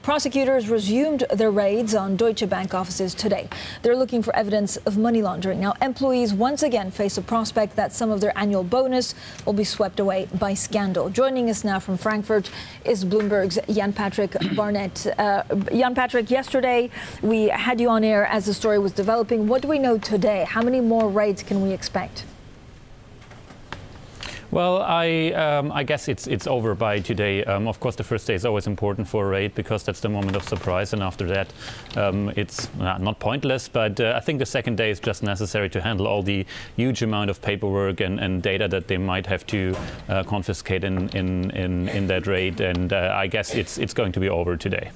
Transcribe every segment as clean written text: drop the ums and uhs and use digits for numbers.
Prosecutors resumed their raids on Deutsche Bank offices today. They're looking for evidence of money laundering. Now, employees once again face a prospect that some of their annual bonus will be swept away by scandal. Joining us now from Frankfurt is Bloomberg's Jan-Patrick Barnert. Jan-Patrick, yesterday we had you on air as the story was developing. What do we know today? How many more raids can we expect? Well, I guess it's over by today. Of course, the first day is always important for a raid because that's the moment of surprise, and after that, it's not pointless. But I think the second day is just necessary to handle all the huge amount of paperwork and data that they might have to confiscate in that raid. And I guess it's going to be over today.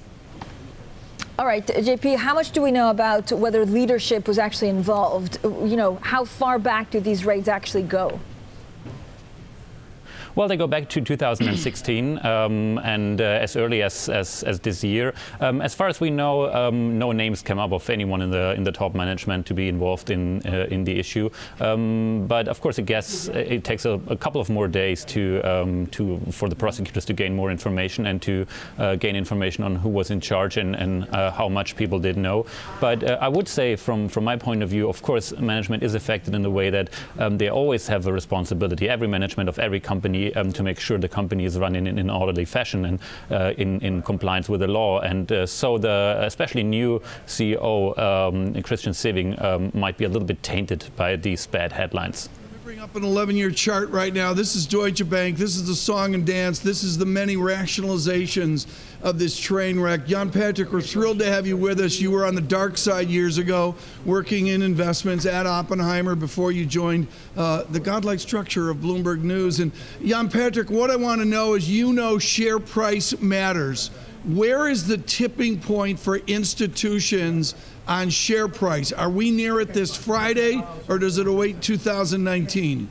All right, JP, how much do we know about whether leadership was actually involved? You know, how far back do these raids actually go? Well, they go back to 2016 and as early as this year. As far as we know, no names came up of anyone in the top management to be involved in the issue. But of course, I guess it takes a couple of more days for the prosecutors to gain more information and to gain information on who was in charge and how much people did know. But I would say, from my point of view, of course, management is affected in the way that they always have a responsibility. Every management of every company to make sure the company is running in an orderly fashion and in compliance with the law. And so the especially new CEO, Christian Sewing, might be a little bit tainted by these bad headlines. Bring up an 11-year chart right now. This is Deutsche Bank. This is the song and dance. This is the many rationalizations of this train wreck. Jan-Patrick, we're thrilled to have you with us. You were on the dark side years ago, working in investments at Oppenheimer before you joined the godlike structure of Bloomberg News. And Jan-Patrick, what I want to know is, you know, share price matters. Where is the tipping point for institutions on share price? Are we near it this Friday, or does it await 2019?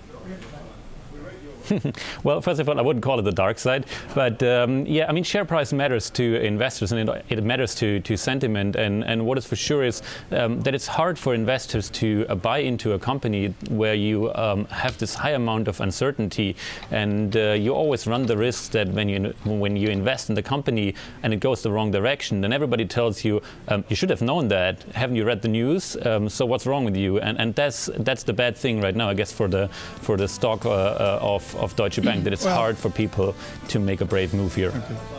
Well, first of all, I wouldn't call it the dark side, but yeah, I mean, share price matters to investors, and it matters to sentiment. And what is for sure is that it's hard for investors to buy into a company where you have this high amount of uncertainty, and you always run the risk that when you invest in the company and it goes the wrong direction, then everybody tells you, you should have known that. Haven't you read the news? So what's wrong with you? And that's the bad thing right now, I guess, for the stock of Deutsche Bank, that it's hard for people to make a brave move here. Okay.